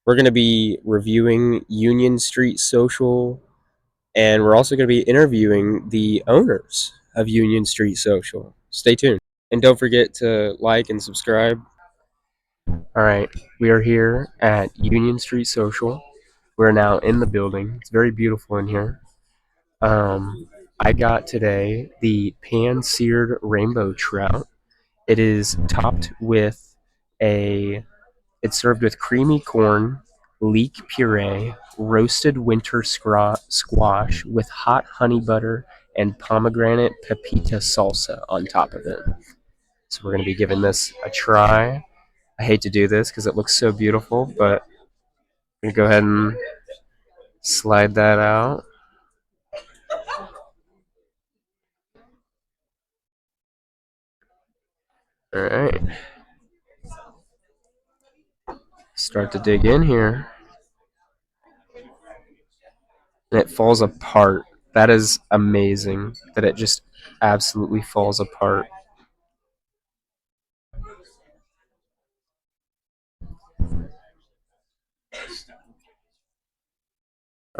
We're going to be reviewing Union Street Social, and we're also going to be interviewing the owners of Union Street Social. Stay tuned. And don't forget to like and subscribe. All right, we are here at Union Street Social. We're now in the building. It's very beautiful in here. I got today the pan-seared rainbow trout. It is topped with a it's served with creamy corn, leek puree, roasted winter squash with hot honey butter, and pomegranate pepita salsa on top of it. So we're going to be giving this a try. I hate to do this because it looks so beautiful, but I'm going to go ahead and slide that out. All right. Start to dig in here. And it falls apart. That is amazing that it just absolutely falls apart.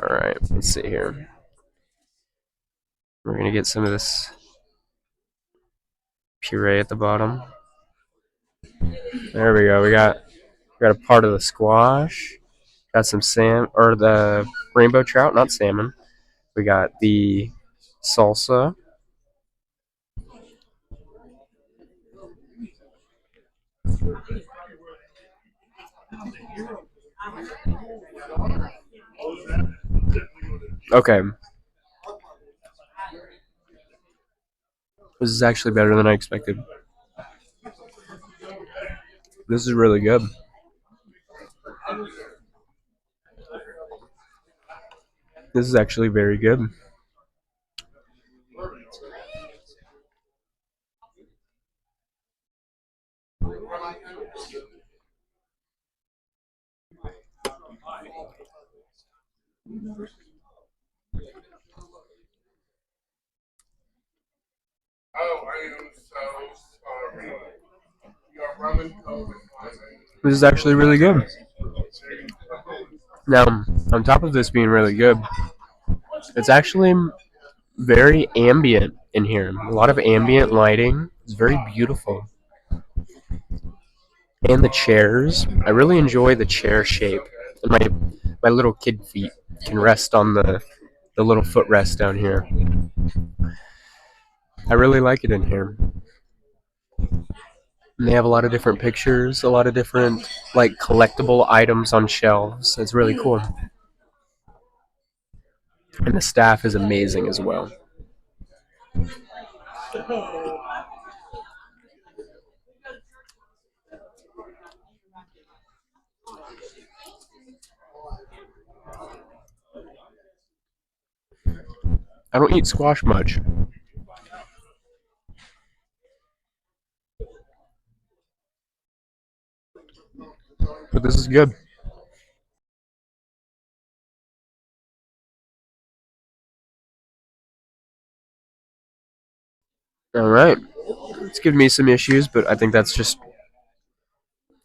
All right, let's see here. We're going to get some of this puree at the bottom. There we go. We got a part of the squash. Got some or the rainbow trout, not salmon. We got the salsa. Okay. This is actually better than I expected. This is really good. This is actually very good. This is actually really good. Now, on top of this being really good, it's actually very ambient in here. A lot of ambient lighting. It's very beautiful. And the chairs. I really enjoy the chair shape. And my little kid feet can rest on the little footrest down here. I really like it in here. And they have a lot of different pictures, a lot of different like collectible items on shelves. It's really cool. And the staff is amazing as well. I don't eat squash much, but this is good. All right. It's giving me some issues, but I think that's just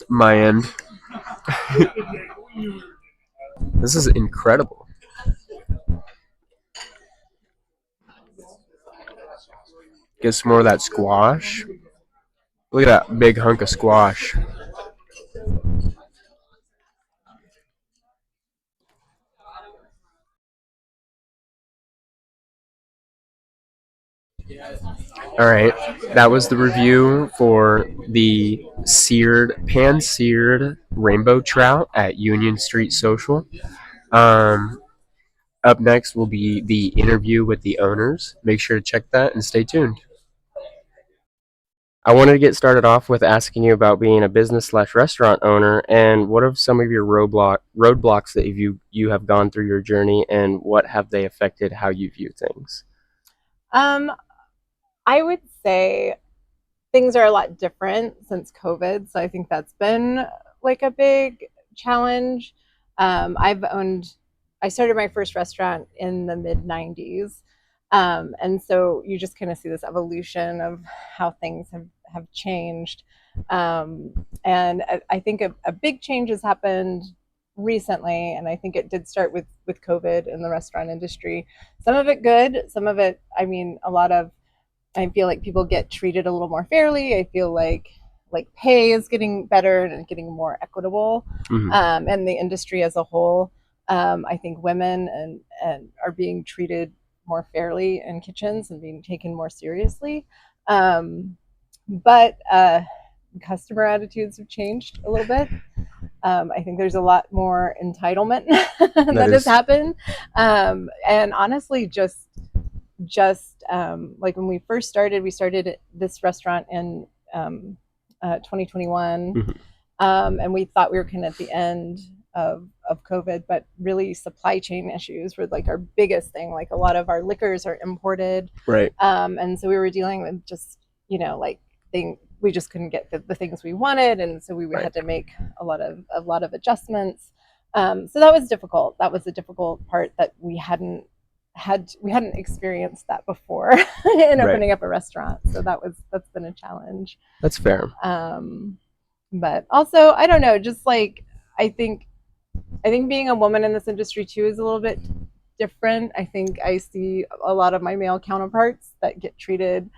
my end. This is incredible. Get some more of that squash. Look at that big hunk of squash. All right, that was the review for the pan-seared rainbow trout at Union Street Social. Um, Up next will be the interview with the owners. Make sure to check that and stay tuned. I wanted to get started off with asking you about being a business slash restaurant owner, and what are some of your roadblocks that you have gone through your journey, and what have they affected how you view things? Um, I would say things are a lot different since COVID. So I think that's been like a big challenge. I've owned, I started my first restaurant in the mid 90s. And so you just kind of see this evolution of how things have changed. And I think a big change has happened recently, and I think it did start with COVID in the restaurant industry. Some of it good, some of it, I mean, a lot of, I feel like people get treated a little more fairly. I feel like pay is getting better and getting more equitable, Hmm. and the industry as a whole. I think women and are being treated more fairly in kitchens and being taken more seriously. But customer attitudes have changed a little bit. I think there's a lot more entitlement That that has is happened, and honestly, just like when we first started, we started this restaurant in 2021, mhm, and we thought we were kind of at the end of COVID, but really supply chain issues were like our biggest thing. Like a lot of our liquors are imported, right, and so we were dealing with just like we just couldn't get the things we wanted, and so we right, had to make a lot of adjustments. So that was difficult. That was the difficult part that we hadn't experienced that before in right. opening up a restaurant. So that's been a challenge. That's fair. Um, but also, I don't know, just like I think I think being a woman in this industry too is a little bit different. I think I see a lot of my male counterparts that get treated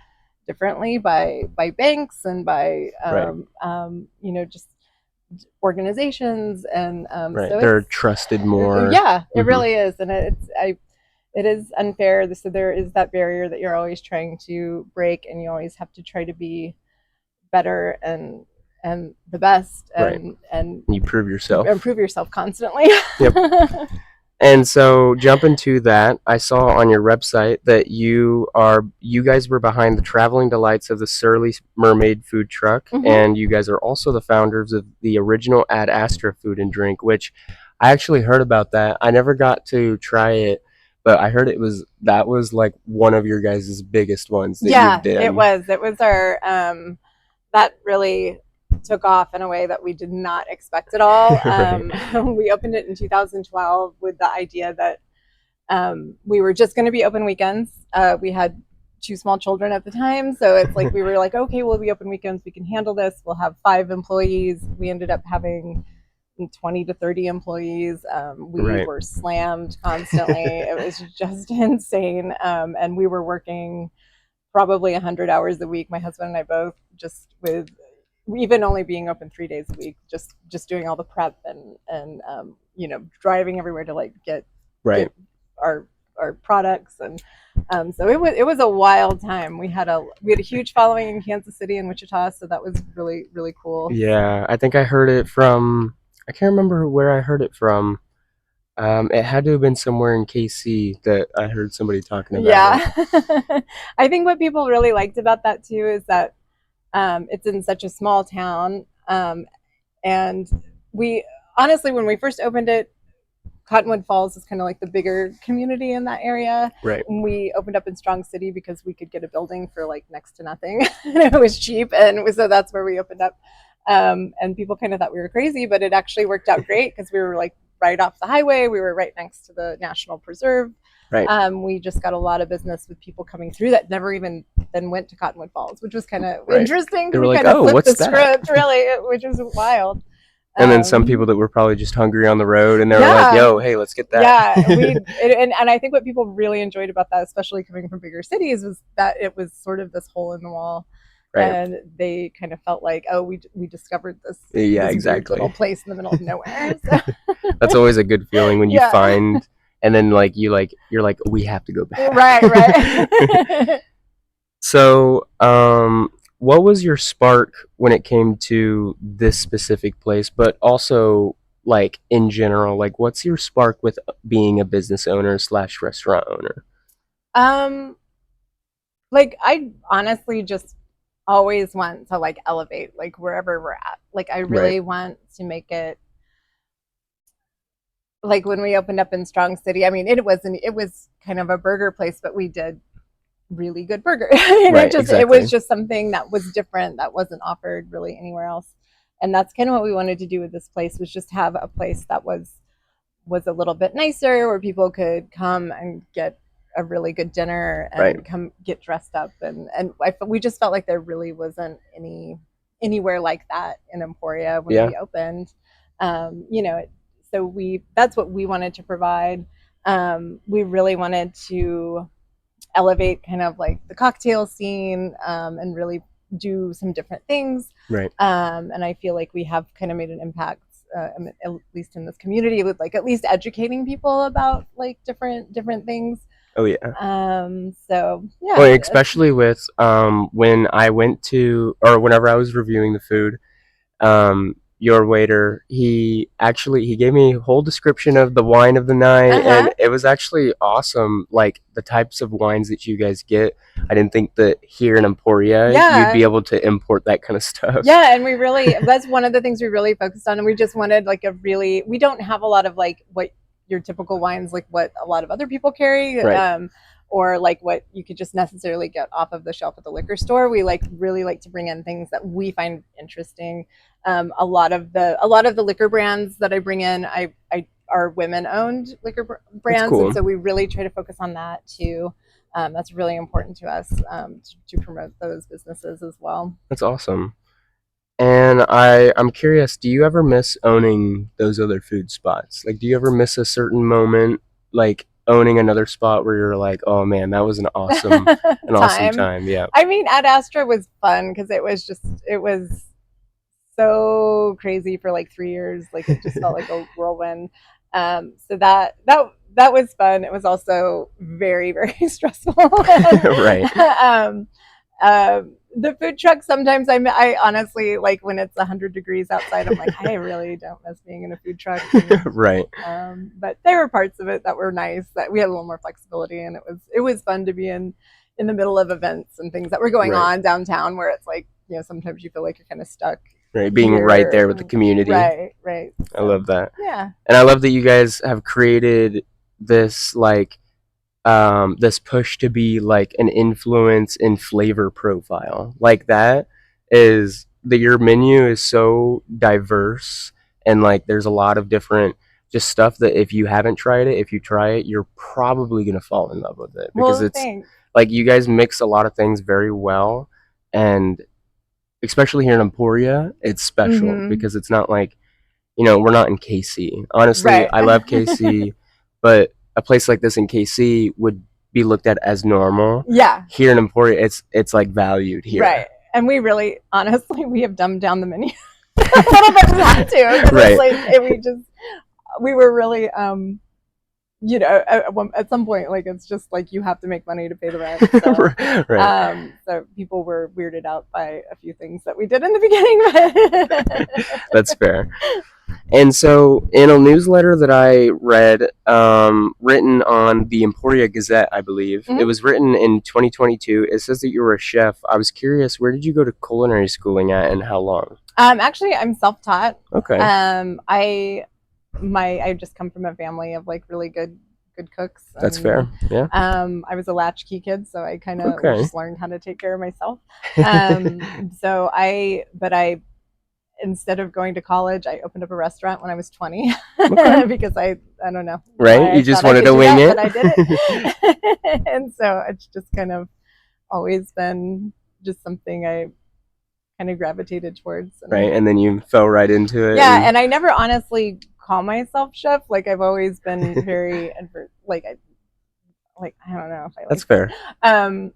differently by banks and by Right, just organizations, and right. so They're it's trusted more. yeah, it Hmm. really is, and it is unfair. So there is that barrier that you're always trying to break, and you always have to try to be better and the best, Right. and You prove yourself. improve yourself constantly. Yep. And so jumping to that, I saw on your website that you guys were behind the traveling delights of the Surly Mermaid food truck, Hmm. and you guys are also the founders of the original Ad Astra food and drink, which I actually heard about that. I never got to try it, but I heard that was like one of your guys' biggest ones that you've Yeah, it done. was. It was our that really took off in a way that we did not expect at all. Right. We opened it in 2012 with the idea that we were just going to be open weekends. We had two small children at the time, so it's like we were like, okay, we'll be open weekends. We can handle this. We'll have 5 employees. We ended up having 20 to 30 employees. We Right. were slammed constantly. It was just insane, and we were working probably 100 hours a week. My husband and I both, just with even only being open 3 days a week, just doing all the prep and driving everywhere to like Right. get our products, and so it was a wild time. We had a huge following in Kansas City and Wichita, so that was really really cool. Yeah, I think I heard it from. I can't remember where I heard it from. It had to have been somewhere in KC that I heard somebody talking about it. Yeah. I think what people really liked about that too is that it's in such a small town, and we honestly, when we first opened it, Cottonwood Falls is kind of like the bigger community in that area. Right. We opened up in Strong City because we could get a building for like next to nothing. And it was cheap, and so that's where we opened up. And people kind of thought we were crazy, but it actually worked out great because we were like right off the highway. We were right next to the National Preserve. Right. We just got a lot of business with people coming through that never even then went to Cottonwood Falls, which was kind of Right. interesting They because were we like, kind of "Oh, flipped the what's that?" script, really, which was wild. And then some people Um, that were probably just hungry on the road, and they were like, yeah, "Yo, hey, let's get that." yeah, and I think what people really enjoyed about that, especially coming from bigger cities, was that it was sort of this hole in the wall, Right. and they kind of felt like, oh, we discovered this Yeah, this weird little exactly. place in the middle of nowhere. So, That's always a good feeling when you yeah, find, and then you're like, we have to go back. right, right. So, what was your spark when it came to this specific place, but also like in general? Like, what's your spark with being a business owner slash restaurant owner? um, like I honestly just always want to like elevate like wherever we're at. Like I Right. really want to make it like when we opened up in Strong City. I mean, it was kind of a burger place, but we did really good burger. And Right. it was Exactly. just something that was different that wasn't offered really anywhere else. And that's kind of what we wanted to do with this place, was just have a place that was a little bit nicer, where people could come and get a really good dinner Right. and come get dressed up, we just felt like there really wasn't anywhere like that in Emporia when Yeah. we opened. Um, you know, it, So that's what we wanted to provide. We really wanted to elevate kind of like the cocktail scene, and really do some different things. Right. And I feel like we have kind of made an impact, at least in this community, with like at least educating people about like different things. Oh yeah. So Well, yeah. especially with when I went to, or whenever I was reviewing the food, your waiter, he gave me a whole description of the wine of the night, and Uh-huh. it was actually awesome. Like the types of wines that you guys get, I didn't think that here in Emporia you'd Yeah. be able to import that kind of stuff. Yeah, and we really, that's one of the things we really focused on, and we just wanted like a really, we don't have a lot of like what your typical wines, like what a lot of other people carry, Right. or like what you could just necessarily get off of the shelf at the liquor store. We like really like to bring in things that we find interesting. A lot of the liquor brands that I bring in, I are women owned liquor That's brands, and cool. so we really try to focus on that too. That's really important to us, to promote those businesses as well. That's awesome. And I'm curious, do you ever miss owning those other food spots? Like, do you ever miss a certain moment, like owning another spot where you're like, oh man, that was an awesome Time. time. Yeah. I mean, at Astra was fun because it was so crazy for like 3 years. Like it just felt like a whirlwind. So that was fun. It was also very very stressful. Right. um, the food truck, sometimes I honestly, like when it's 100 degrees outside, I'm like, I really don't miss being in a food truck. And, Right. but there were parts of it that were nice, that we had a little more flexibility, and it was fun to be in the middle of events and things that were going Right. on downtown, where it's like, sometimes you feel like you're kind of stuck Right. Being right here. there with the community. Right. I So love that. yeah. And I love that you guys have created this like this push to be like an influence in flavor profile. Like that is that your menu is so diverse, and like there's a lot of different just stuff that if you haven't tried it, if you try it, you're probably gonna fall in love with it because Well, it's thanks. like you guys mix a lot of things very well, and especially here in Emporia, it's special Mm-hmm. because it's not like, we're not in KC. Honestly, Right. I love KC, but a place like this in KC would be looked at as normal. Yeah. Here in Emporia, it's like valued Right. here. And we really, honestly, we have dumbed down the menu a little bit. We had to, because Right. it's like we were really, at some point, like it's just like you have to make money to pay the rent. So, Right. so people were weirded out by a few things that we did in the beginning. That's fair. And so, in a newsletter that I read, written on the Emporia Gazette, I believe, it Mhm. was written in 2022. It says that you were a chef. I was curious, where did you go to culinary schooling at, and how long? Actually, I'm self-taught. Okay. I just come from a family of like really good cooks. That's And, fair. Yeah. I was a latchkey kid, so I kind of Okay. just learned how to take care of myself. But I instead of going to college, I opened up a restaurant when I was 20. Okay. Because I don't know Right? why You I just thought I wanted could to do wing that, it? but I did it. And so it's just kind of always been just something I kind of gravitated towards. Right, And and then you fell right into it. yeah, and I never honestly call myself chef. Like I've always been very like I don't know if I That's like fair. that.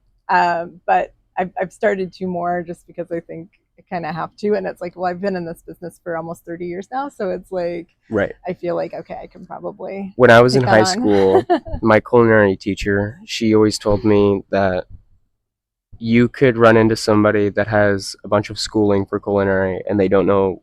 But I've started to more just because I think I kind of have to, and it's like, well, I've been in this business for almost 30 years now, so it's like Right. I feel like, okay, I can probably When I was in take that high on. school, my culinary teacher, she always told me that you could run into somebody that has a bunch of schooling for culinary and they don't know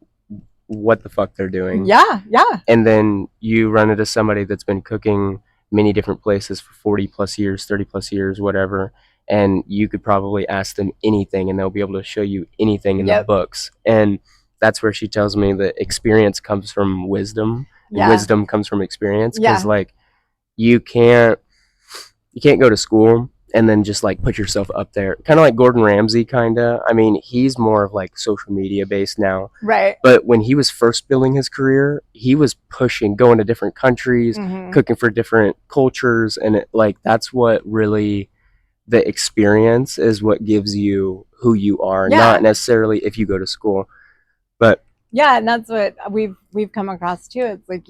what the fuck they're doing. Yeah. And then you run into somebody that's been cooking many different places for 40 plus years, 30 plus years, whatever. And you could probably ask them anything and they'll be able to show you anything in the Yep. books. And that's where she tells me that experience comes from wisdom, and Yeah. wisdom comes from experience. Because Yeah. like you can't go to school and then just like put yourself up there, kind of like Gordon Ramsay. Kind of, I mean, he's more of like social media based now, Right. but when he was first building his career, he was pushing, going to different countries, Mhm. cooking for different cultures, and like that's what really, the experience is what gives you who you are, Yeah. not necessarily if you go to school. But Yeah, and that's what we've come across too. It's like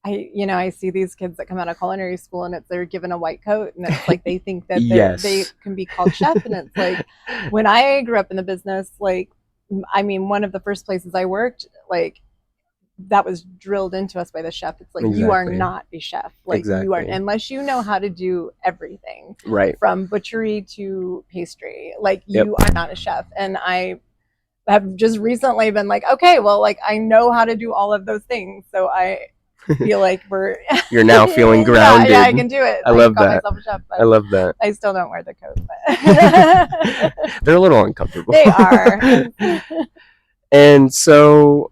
I see these kids that come out of culinary school and it's they're given a white coat and it's like they think that they Yes. can be called chef, and it's like when I grew up in the business, like I mean, one of the first places I worked, like that was drilled into us by the chef. It's like you are Exactly. not a chef. Like you are, Exactly. unless you know how to do everything Right. from butchery to pastry. Like Yep. you are not a chef. And I have just recently been like, okay, well, like I know how to do all of those things, so I feel like we're You're now feeling yeah, grounded. I can do it. I I can love call that. myself a chef, I but love that. I still don't wear the coat. But They're a little uncomfortable. they are. And so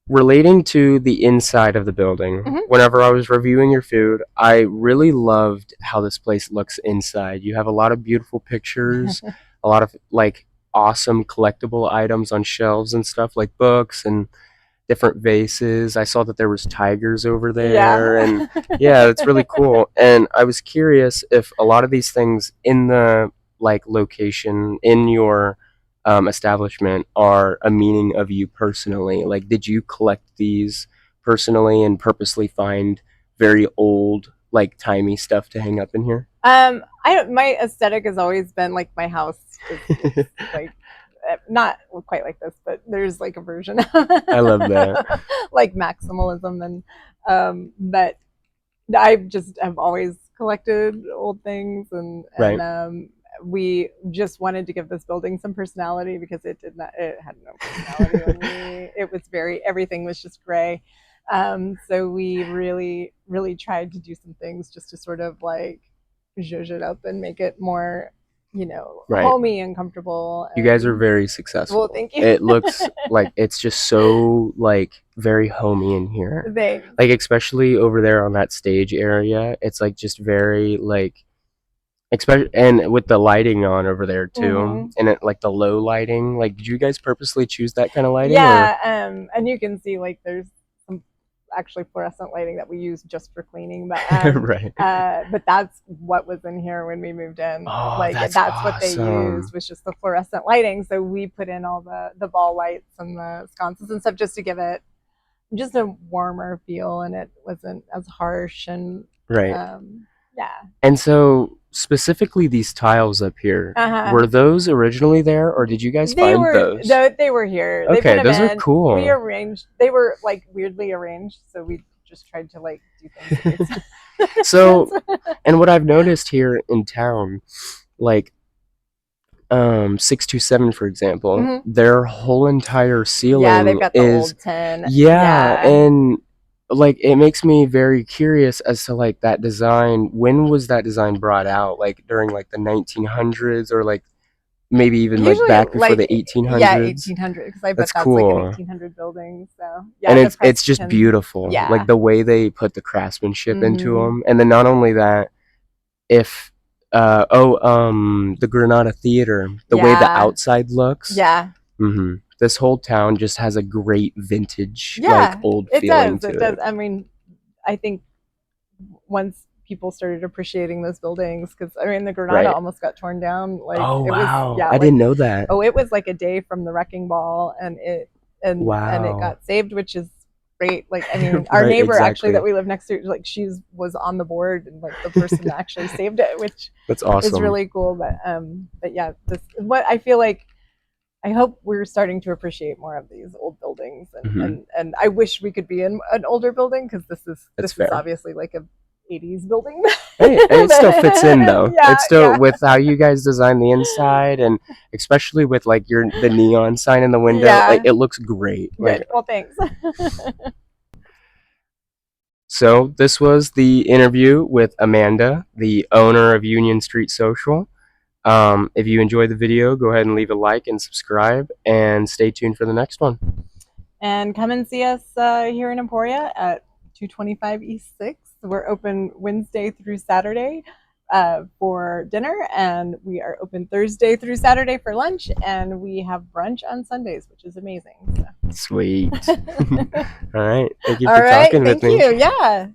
relating to the inside of the building, Mhm. whenever I was reviewing your food, I really loved how this place looks inside. You have a lot of beautiful pictures, a lot of like awesome collectible items on shelves and stuff like books and different vases. I saw that there was tigers over there, and Yeah. yeah, it's really cool. And I was curious if a lot of these things in the like location in your establishment are a meaning of you personally. Like, did you collect these personally and purposely find very old, like timey stuff to hang up in here? I don't. My aesthetic has always been like my house is like not quite like this, but there's like a version I love that. like maximalism, and but I just have always collected old things, and Right. we just wanted to give this building some personality because it had no personality when it was everything was just gray. So we really tried to do some things just to sort of like zhuzh it up and make it more, Right. homey and comfortable. You guys are And very well, successful. thank you. It looks like it's just so like very homey in here. Thanks. Like especially over there on that stage area, it's like just very like especially and with the lighting on over there too, Hmm. and it like the low lighting. Like, did you guys purposely choose that kind of lighting or Yeah, and you can see like there's some actually fluorescent lighting that we use just for cleaning, right? but that's what was in here when we moved in. Oh, Like that's that's what they used awesome. was just the fluorescent lighting. So we put in all the ball lights and the sconces and stuff just to give it just a warmer feel, and it wasn't as harsh and Right. yeah. And so specifically these tiles up here, Uh-huh. were those originally there or did you guys find those? They were here. They've Okay, been those are event. We cool. arranged. They were like weirdly arranged, so we just tried to like do things that made So, sense. and what I've noticed here in town, like 627 for example, Hmm. their whole entire Yeah, they've ceiling got the is old tin. yeah, Yeah, and like it makes me very curious as to like that design. When was that design brought out? Like during like the 1900s or like maybe even like usually back before like the yeah, 1800s? 1800 because I bet That's that's like an cool. 1800 building. So And yeah, the it's pressed just tin. beautiful. Like Yeah. the way they put the craftsmanship into Hmm. them. And then not only that, if the Granada Theater, the way the Yeah. outside looks, Yeah. this whole town just has a great vintage, like Yeah. old It feeling does. to It does. it. I mean, I think once people started appreciating those buildings, because I mean the Granada Right. almost got torn down. Like Oh it was, wow, yeah, I like didn't know that. oh, it was like a day from the wrecking ball, and it Wow. got saved, which is great. Like I mean, our Right, neighbor actually exactly. that we live next to, like she's was on the board, and like the person that actually saved it, which That's is awesome. really cool. But yeah, this what I feel like. I hope we're starting to appreciate more of these old buildings, and Hmm. I wish we could be in an older building because That's this is fair. obviously like a 80s building. Hey, and it still fits in though. Yeah, It's still yeah, with how you guys design the inside, and especially with like the neon sign in the window. Like yeah. it looks great. Like Good. Well, thanks. so, this was the interview with Amanda, the owner of Union Street Social. If you enjoyed the video, go ahead and leave a like and subscribe, and stay tuned for the next one. And come and see us here in Emporia at 225 East 6th. We're open Wednesday through Saturday for dinner, and we are open Thursday through Saturday for lunch, and we have brunch on Sundays, which is amazing. So. Sweet. All right. Thank you All for right. talking with Thank me. you. Yeah.